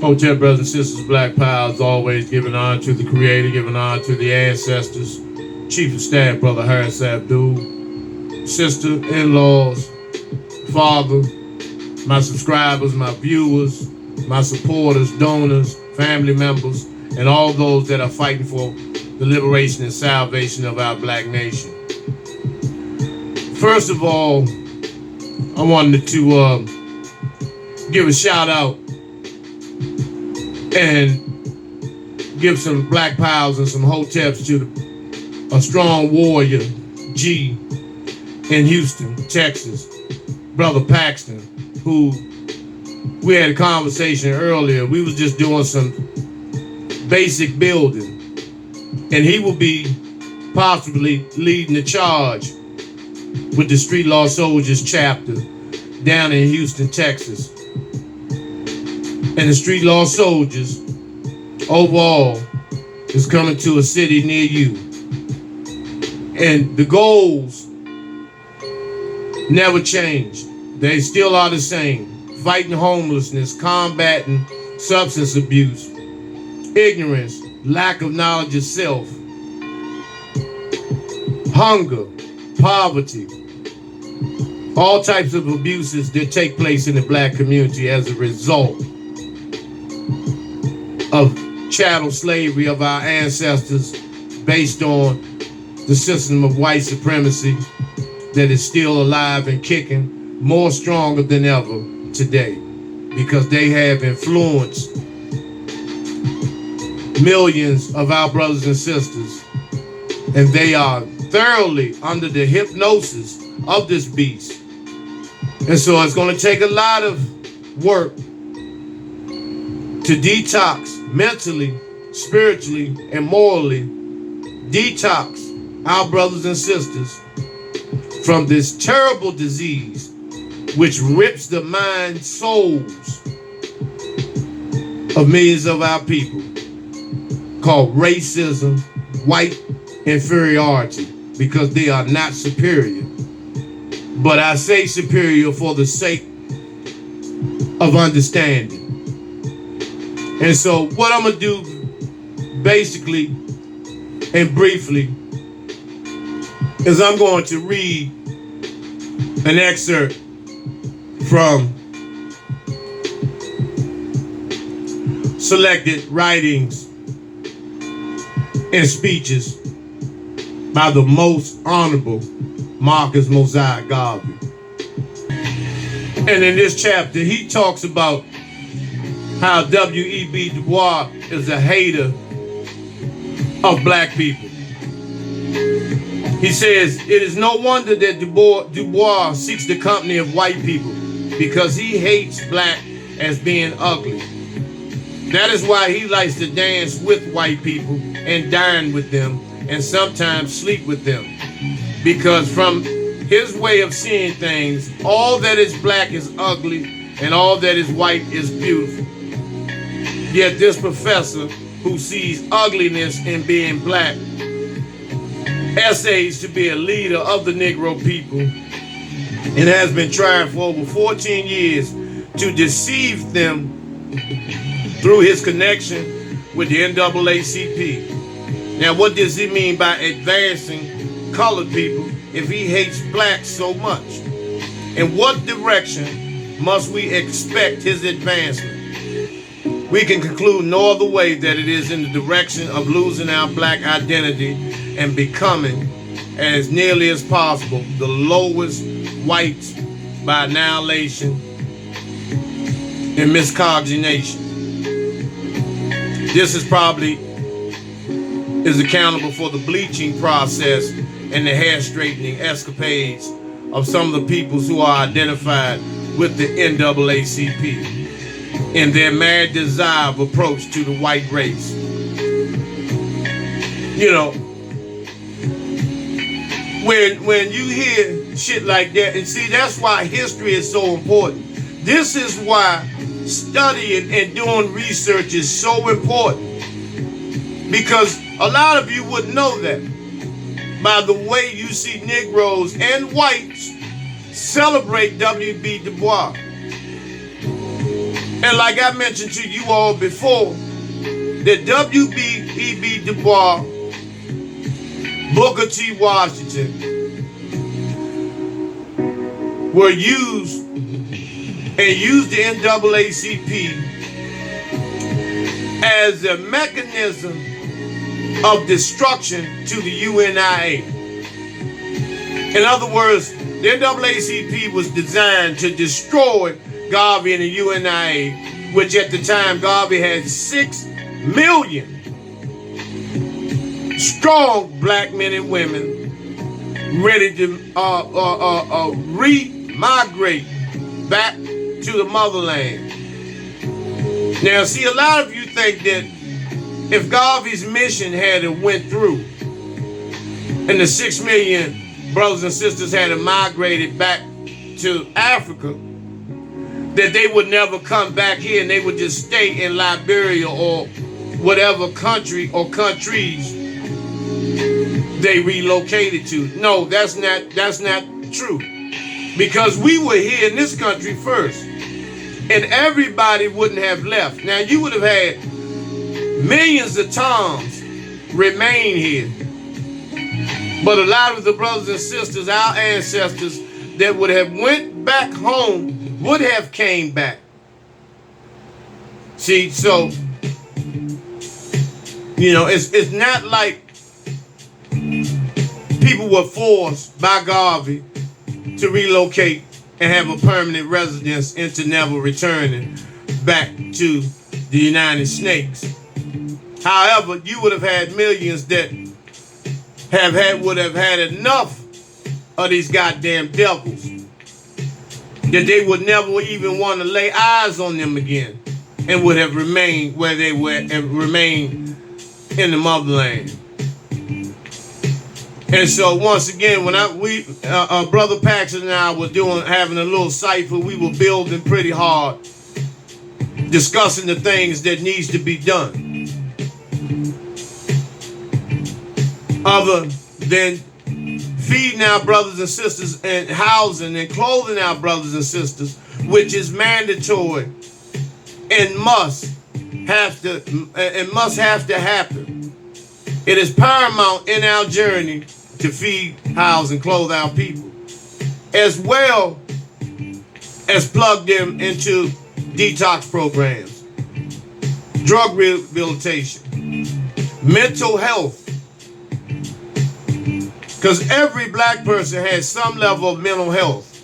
Hotel brothers and sisters, Black Pals, always giving honor to the Creator, giving honor to the ancestors. Chief of Staff, Brother Harris Abdul, sister-in-laws, father, my subscribers, my viewers, my supporters, donors, family members, and all those that are fighting for the liberation and salvation of our black nation. First of all, I wanted to give a shout out and give some black pals and some hoteps to a strong warrior, G, in Houston, Texas, Brother Paxton, who we had a conversation earlier. We was just doing some basic building, and he will be possibly leading the charge with the Street Law Soldiers chapter down in Houston, Texas. And the Street Law Soldiers overall is coming to a city near you. And the goals never change. They still are the same. Fighting homelessness, combating substance abuse, ignorance, lack of knowledge of self, hunger, poverty, all types of abuses that take place in the black community as a result of chattel slavery of our ancestors based on the system of white supremacy that is still alive and kicking more stronger than ever today, because they have influenced millions of our brothers and sisters, and they are thoroughly under the hypnosis of this beast. And so it's going to take a lot of work to detox mentally, spiritually, and morally, detox our brothers and sisters from this terrible disease which rips the mind souls of millions of our people, called racism, white inferiority, because they are not superior. But I say superior for the sake of understanding. And so what I'm gonna do basically and briefly is I'm going to read an excerpt from selected writings and speeches by the most honorable Marcus Mosiah Garvey. And in this chapter, he talks about how W.E.B. Du Bois is a hater of black people. He says, it is no wonder that Du Bois seeks the company of white people, because he hates black as being ugly. That is why he likes to dance with white people and dine with them and sometimes sleep with them. Because from his way of seeing things, all that is black is ugly and all that is white is beautiful. Yet this professor, who sees ugliness in being black, essays to be a leader of the Negro people, and has been trying for over 14 years to deceive them through his connection with the NAACP. Now, what does he mean by advancing colored people if he hates blacks so much? In what direction must we expect his advancement? We can conclude no other way that it is in the direction of losing our black identity and becoming, as nearly as possible, the lowest whites by annihilation and miscogination. This is probably accountable for the bleaching process and the hair straightening escapades of some of the peoples who are identified with the NAACP in their mad desire of approach to the white race. You know, when you hear shit like that, and see, that's why history is so important. This is why studying and doing research is so important, because a lot of you wouldn't know that by the way you see Negroes and whites celebrate W.B. Du Bois. And like I mentioned to you all before, that W.E.B. Du Bois, Booker T. Washington were used the NAACP as a mechanism of destruction to the UNIA. In other words, the NAACP was designed to destroy Garvey and the UNIA, which at the time Garvey had 6 million strong black men and women ready to re-migrate back to the motherland. Now, see, a lot of you think that if Garvey's mission had went through and the 6 million brothers and sisters had migrated back to Africa, that they would never come back here and they would just stay in Liberia or whatever country or countries they relocated to. No, that's not true. Because we were here in this country first, and everybody wouldn't have left. Now, you would have had millions of Toms remain here, but a lot of the brothers and sisters, our ancestors that would have went back home, would have came back. See, so it's not like people were forced by Garvey to relocate and have a permanent residence into never returning back to the United States. However, you would have had millions that would have had enough of these goddamn devils that they would never even want to lay eyes on them again, and would have remained where they were and remained in the motherland. And so once again, when Brother Paxton and I were having a little cipher, we were building pretty hard, discussing the things that needs to be done, other than feeding our brothers and sisters and housing and clothing our brothers and sisters, which is mandatory and must have to happen. It is paramount in our journey to feed, house, and clothe our people, as well as plug them into detox programs, drug rehabilitation, mental health, because every black person has some level of mental health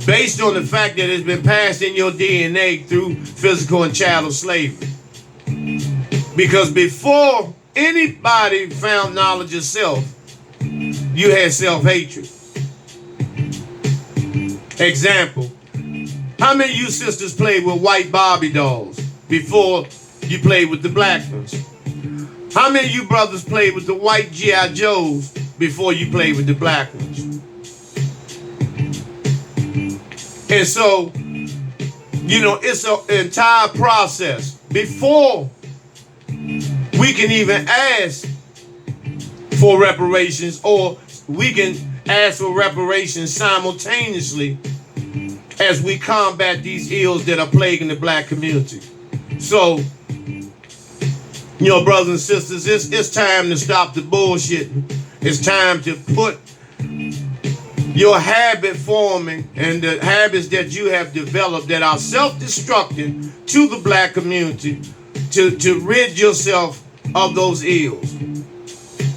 based on the fact that it's been passed in your DNA through physical and chattel slavery. Because before anybody found knowledge of self, you had self-hatred. Example, how many of you sisters played with white Barbie dolls before you played with the black ones? How many of you brothers played with the white G.I. Joes before you played with the black ones? And so, it's an entire process before we can even ask for reparations, or we can ask for reparations simultaneously as we combat these ills that are plaguing the black community. So, brothers and sisters, it's time to stop the bullshitting. It's time to put your habit forming and the habits that you have developed that are self-destructing to the black community to rid yourself of those ills.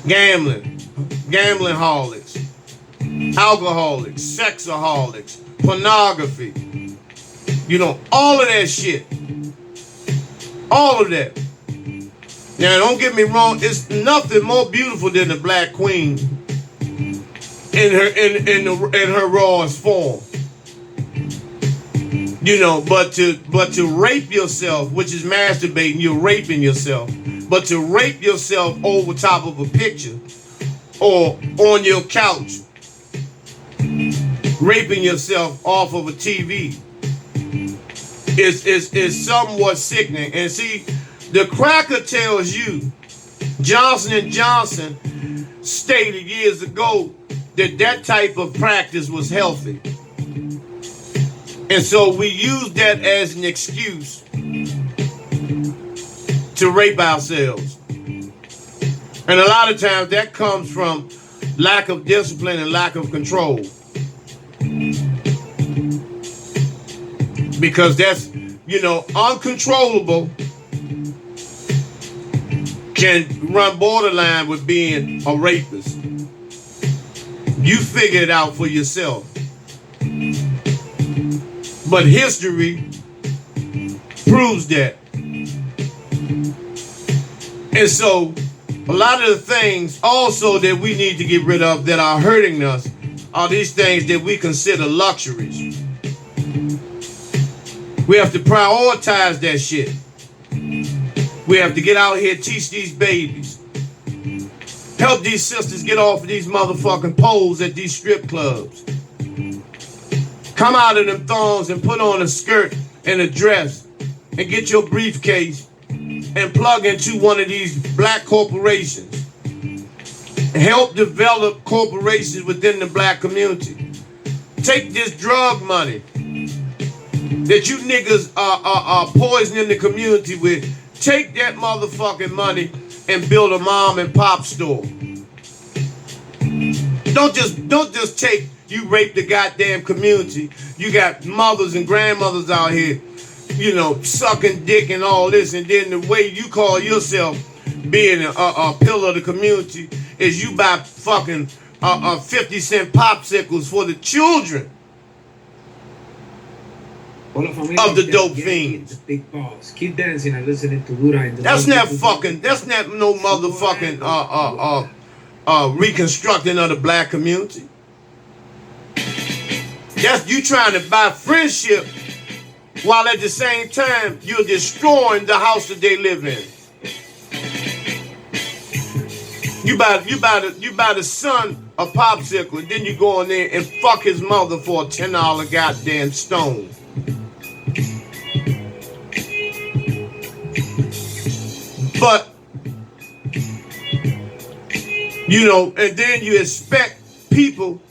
Gambling holics, alcoholics, sexaholics, pornography, all of that shit. All of that. Now, don't get me wrong, it's nothing more beautiful than the black queen in her rawest form. But to rape yourself, which is masturbating, you're raping yourself. But to rape yourself over top of a picture or on your couch, raping yourself off of a TV is somewhat sickening. And see, the cracker tells you, Johnson & Johnson stated years ago that type of practice was healthy. And so we use that as an excuse to rape ourselves. And a lot of times that comes from lack of discipline and lack of control. Because that's, uncontrollable can run borderline with being a rapist. You figure it out for yourself. But history proves that. And so, a lot of the things also that we need to get rid of that are hurting us are these things that we consider luxuries. We have to prioritize that shit. We have to get out here, teach these babies. Help these sisters get off of these motherfucking poles at these strip clubs. Come out of them thongs and put on a skirt and a dress and get your briefcase and plug into one of these black corporations. Help develop corporations within the black community. Take this drug money that you niggas are poisoning the community with. Take that motherfucking money and build a mom and pop store. Don't just take, you rape the goddamn community. You got mothers and grandmothers out here, sucking dick and all this, and then the way you call yourself being a pillar of the community is you buy fucking 50-cent popsicles for the children of the dope fiends. Big balls. Keep dancing and listening to Buddha. That's not no motherfucking reconstructing of the black community. That's you trying to buy friendship while at the same time you're destroying the house that they live in. You buy the son a popsicle, and then you go in there and fuck his mother for a $10 goddamn stone. But and then you expect people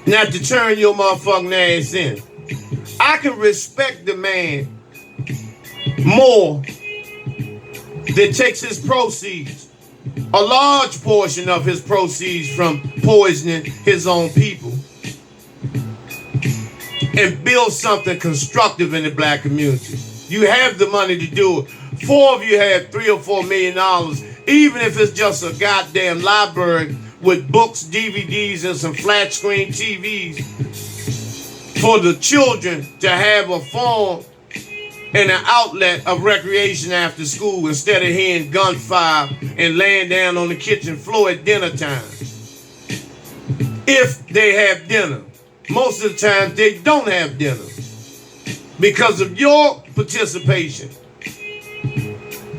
not to turn your motherfucking ass in. I can respect the man more that takes his proceeds, a large portion of his proceeds from poisoning his own people, and build something constructive in the black community. You have the money to do it. 4 of you have $3 or $4 million, even if it's just a goddamn library with books, DVDs, and some flat screen TVs for the children to have a form and an outlet of recreation after school instead of hearing gunfire and laying down on the kitchen floor at dinner time. If they have dinner. Most of the time they don't have dinner because of your participation.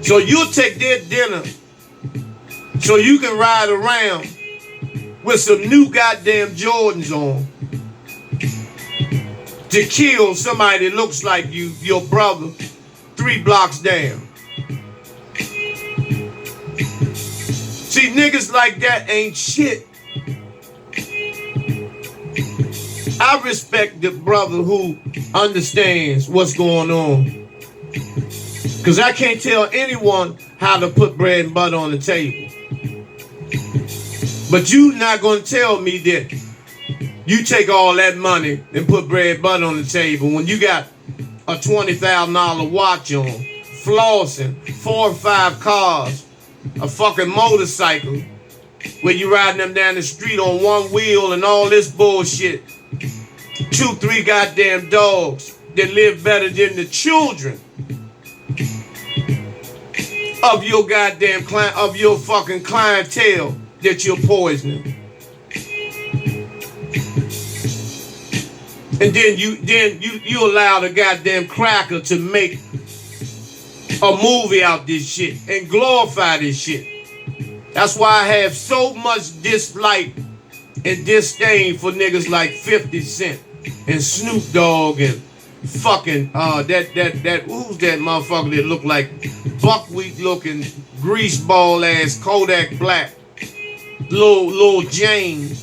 So you'll take their dinner so you can ride around with some new goddamn Jordans on to kill somebody that looks like you, your brother, 3 blocks down. See, niggas like that ain't shit. I respect the brother who understands what's going on. Because I can't tell anyone how to put bread and butter on the table. But you not going to tell me that you take all that money and put bread and butter on the table when you got a $20,000 watch on, flossing, 4 or 5 cars, a fucking motorcycle, where you riding them down the street on 1 wheel and all this bullshit. 2, 3 goddamn dogs that live better than the children of your goddamn of your fucking clientele that you're poisoning. And then you allow the goddamn cracker to make a movie out this shit and glorify this shit. That's why I have so much dislike and disdain for niggas like 50 Cent and Snoop Dogg and fucking who's that motherfucker that look like buckwheat looking greaseball ass Kodak Black, Lil Jane,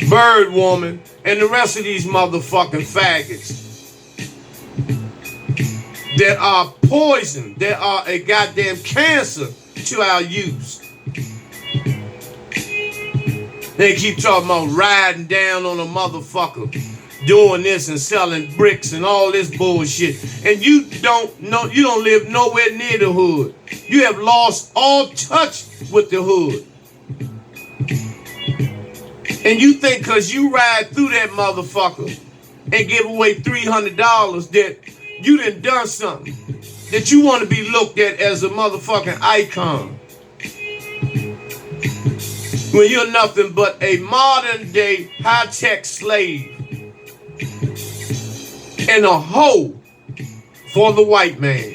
Bird Woman, and the rest of these motherfucking faggots that are poison, that are a goddamn cancer to our youth. They keep talking about riding down on a motherfucker, doing this and selling bricks and all this bullshit. And you don't know, you don't live nowhere near the hood. You have lost all touch with the hood. And you think because you ride through that motherfucker and give away $300 that you done something, that you want to be looked at as a motherfucking icon, when you're nothing but a modern day high-tech slave and a hoe for the white man.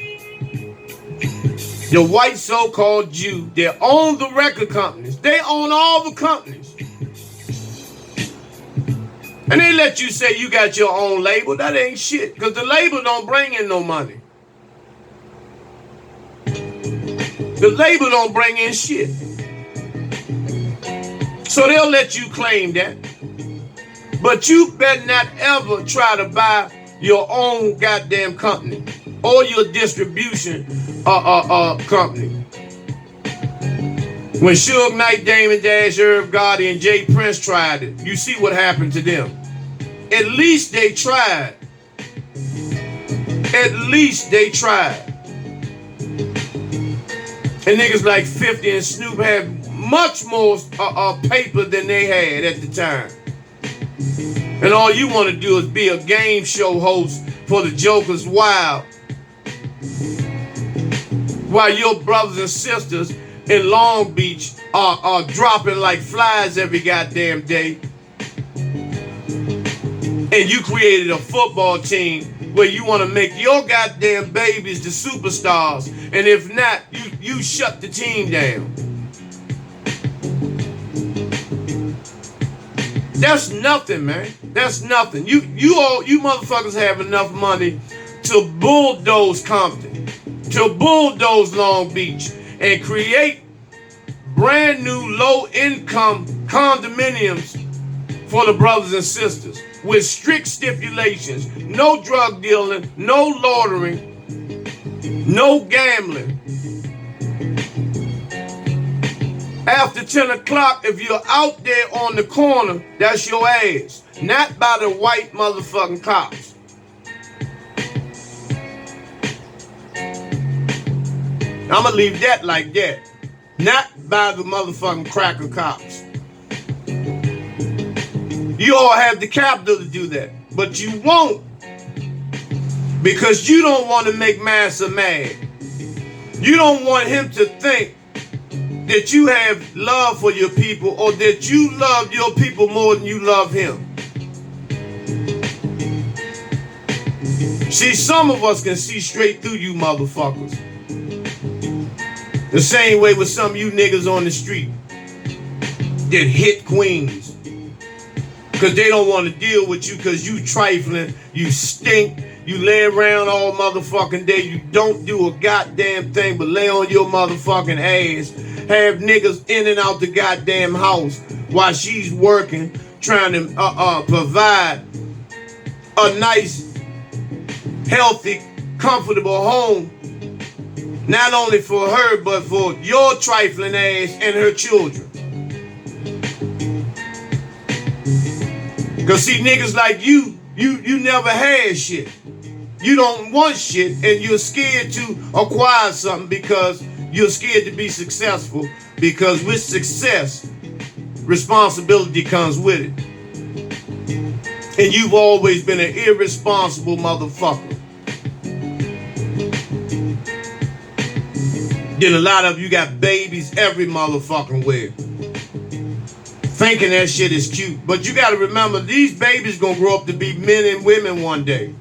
The white so-called Jew, they own the record companies. They own all the companies. And they let you say you got your own label. That ain't shit, because the label don't bring in no money. The label don't bring in shit. So they'll let you claim that. But you better not ever try to buy your own goddamn company or your distribution company. When Suge Knight, Damon Dash, Irv Gotti, and Jay Prince tried it, you see what happened to them. At least they tried. At least they tried. And niggas like 50 and Snoop had much more paper than they had at the time. And all you want to do is be a game show host for the Jokers Wild, while your brothers and sisters in Long Beach are dropping like flies every goddamn day. And you created a football team where you want to make your goddamn babies the superstars. And if not, you shut the team down. That's nothing, man. That's nothing. You motherfuckers have enough money to bulldoze Compton, to bulldoze Long Beach, and create brand new low-income condominiums for the brothers and sisters with strict stipulations. No drug dealing, no loitering, no gambling. After 10 o'clock, if you're out there on the corner, that's your ass. Not by the white motherfucking cops. I'm gonna leave that like that. Not by the motherfucking cracker cops. You all have the capital to do that, but you won't, because you don't want to make Massa mad. You don't want him to think that you have love for your people, or that you love your people more than you love him. See, some of us can see straight through you motherfuckers. The same way with some of you niggas on the street that hit queens. Because they don't want to deal with you because you trifling, you stink, you lay around all motherfucking day, you don't do a goddamn thing but lay on your motherfucking ass, have niggas in and out the goddamn house while she's working, trying to provide a nice, healthy, comfortable home, not only for her, but for your trifling ass and her children. Because see, niggas like you never had shit. You don't want shit, and you're scared to acquire something because you're scared to be successful, because with success, responsibility comes with it. And you've always been an irresponsible motherfucker. Then a lot of you got babies every motherfucking way, thinking that shit is cute. But you gotta remember, these babies gonna grow up to be men and women one day.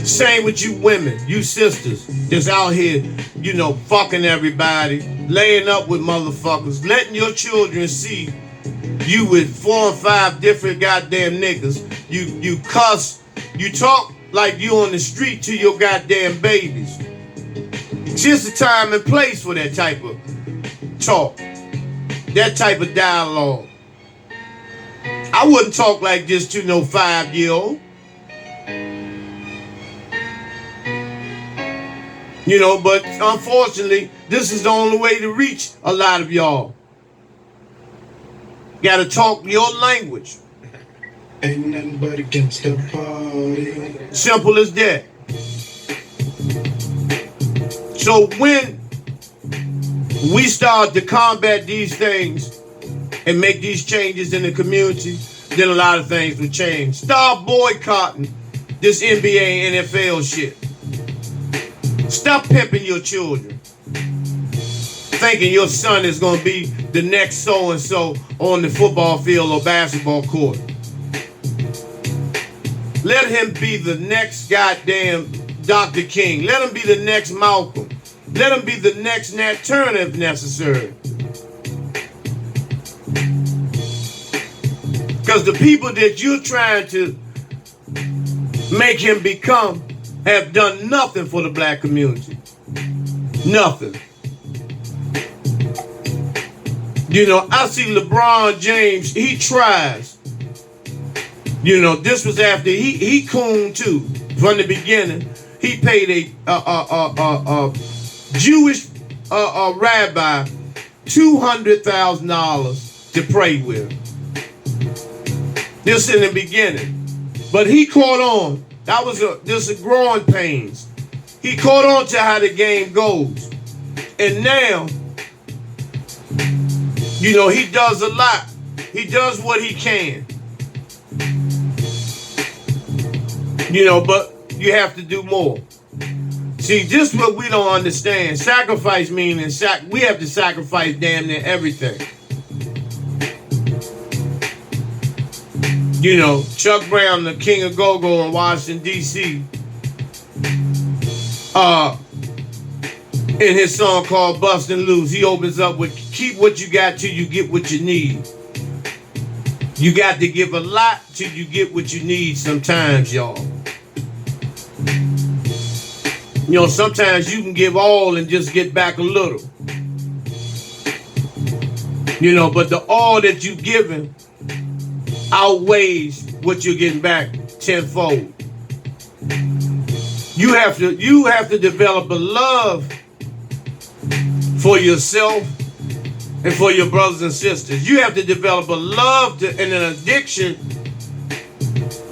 Same with you women, you sisters that's out here, fucking everybody, laying up with motherfuckers, letting your children see you with 4 and 5 different goddamn niggas. You cuss, you talk like you on the street to your goddamn babies. It's just a time and place for that type of talk. that type of dialogue. I wouldn't talk like this to no 5-year-old. You know, but unfortunately, this is the only way to reach a lot of y'all. Gotta talk your language. Ain't nothing but against the party. Simple as that. So when we start to combat these things and make these changes in the community, then a lot of things will change. Start boycotting this NBA and NFL shit. Stop pimping your children, thinking your son is going to be the next so-and-so on the football field or basketball court. Let him be the next goddamn Dr. King. Let him be the next Malcolm. Let him be the next Nat Turner if necessary. Because the people that you're trying to make him become have done nothing for the black community. Nothing. You know, I see LeBron James, he tries. You know, this was after he cooned too. From the beginning, he paid a Jewish rabbi $200,000 to pray with. This in the beginning. But he caught on. That was just a growing pains. He caught on to how the game goes. And now, you know, he does a lot. He does what he can. You know, but you have to do more. See, this is what we don't understand. Sacrifice meaning we have to sacrifice damn near everything. You know, Chuck Brown, the king of go-go in Washington, D.C., in his song called Bustin' Loose, he opens up with, keep what you got till you get what you need. You got to give a lot till you get what you need sometimes, y'all. You know, sometimes you can give all and just get back a little. You know, but the all that you've given outweighs what you're getting back tenfold. You have to develop a love for yourself and for your brothers and sisters. You have to develop a love and an addiction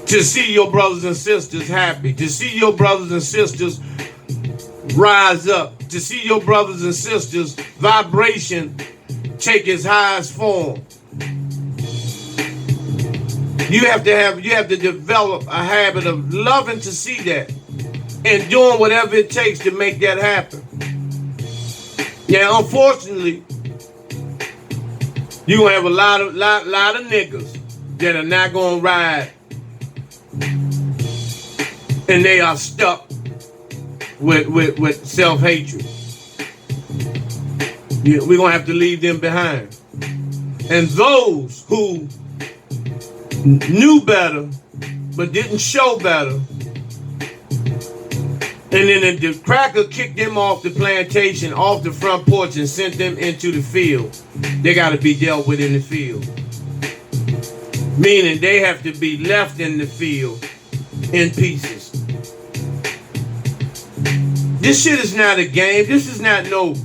to see your brothers and sisters happy, to see your brothers and sisters rise up, to see your brothers and sisters vibration take its highest form. You have to develop a habit of loving to see that and doing whatever it takes to make that happen. Yeah, unfortunately, you're gonna have a lot of niggas that are not gonna ride, and they are stuck with self-hatred. Yeah, we're gonna have to leave them behind. And those who knew better but didn't show better, and then the cracker kicked them off the plantation, off the front porch, and sent them into the field, they got to be dealt with in the field. Meaning they have to be left in the field in pieces. This shit is not a game. This is not no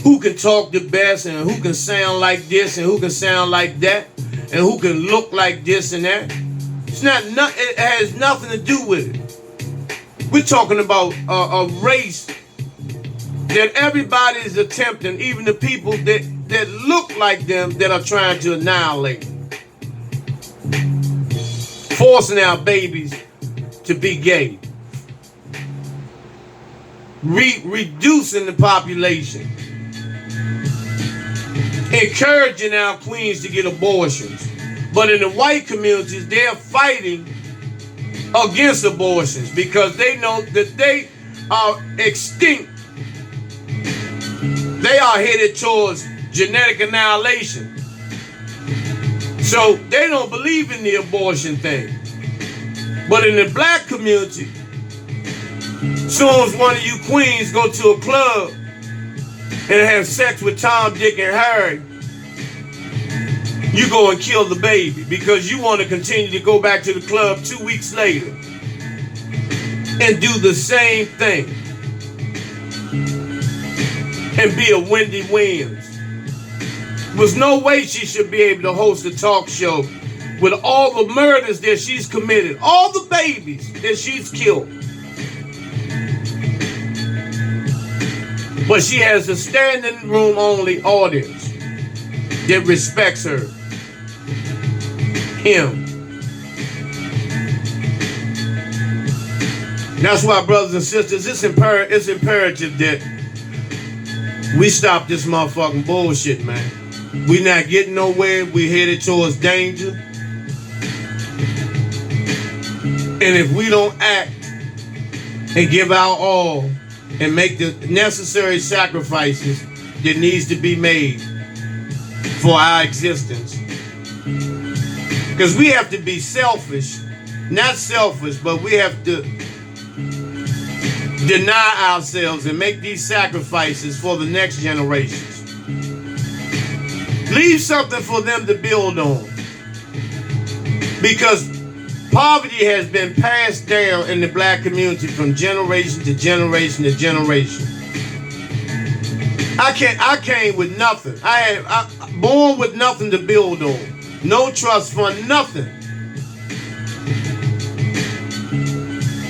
who can talk the best and who can sound like this and who can sound like that and who can look like this and that. It has nothing to do with it. We're talking about a race that everybody is attempting, even the people that look like them, that are trying to annihilate. Forcing our babies to be gay. Reducing the population. Encouraging our queens to get abortions. But in the white communities, they're fighting against abortions because they know that they are extinct. They are headed towards genetic annihilation. So they don't believe in the abortion thing. But in the black community, soon as one of you queens go to a club and have sex with Tom, Dick, and Harry, you go and kill the baby because you want to continue to go back to the club 2 weeks later and do the same thing and be a Wendy Williams. There's no way she should be able to host a talk show with all the murders that she's committed, all the babies that she's killed. But she has a standing room only audience that respects her. Him. That's why, brothers and sisters, it's imperative that we stop this motherfucking bullshit, man. We not getting nowhere. We headed towards danger. And if we don't act and give our all and make the necessary sacrifices that needs to be made for our existence, because we have to be selfish, not selfish, but we have to deny ourselves and make these sacrifices for the next generations. Leave something for them to build on. Because poverty has been passed down in the black community from generation to generation to generation. I came with nothing. I born with nothing to build on. No trust fund, nothing.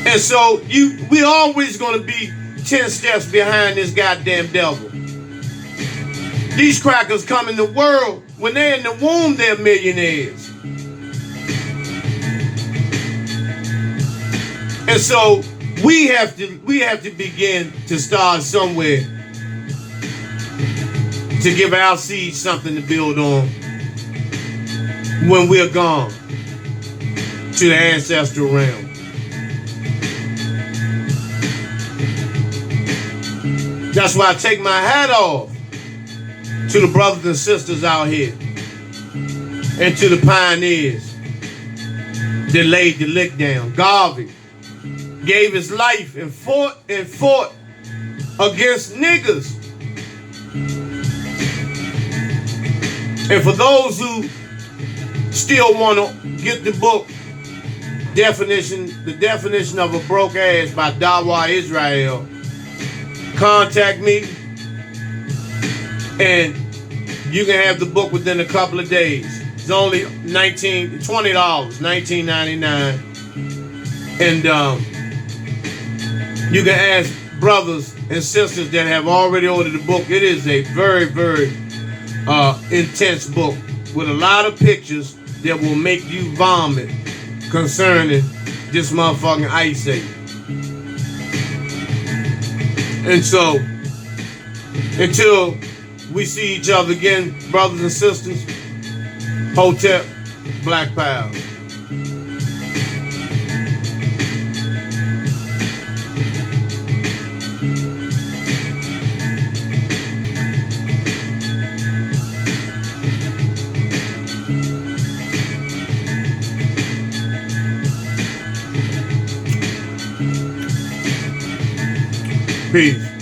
And so we always gonna be 10 steps behind this goddamn devil. These crackers come in the world, when they're in the womb, they're millionaires. And so we have to begin to start somewhere to give our seed something to build on when we're gone to the ancestral realm. That's why I take my hat off to the brothers and sisters out here and to the pioneers that laid the lick down. Garvey gave his life and fought against niggas. And for those who still want to get the book, the definition of a broke ass by Dawa Israel, contact me and you can have the book within a couple of days. It's only $20, $19.99. And you can ask brothers and sisters that have already ordered the book. It is a very, very intense book with a lot of pictures that will make you vomit concerning this motherfucking Ice Age. And so, until we see each other again, brothers and sisters, Hotep, Black Power. Peace.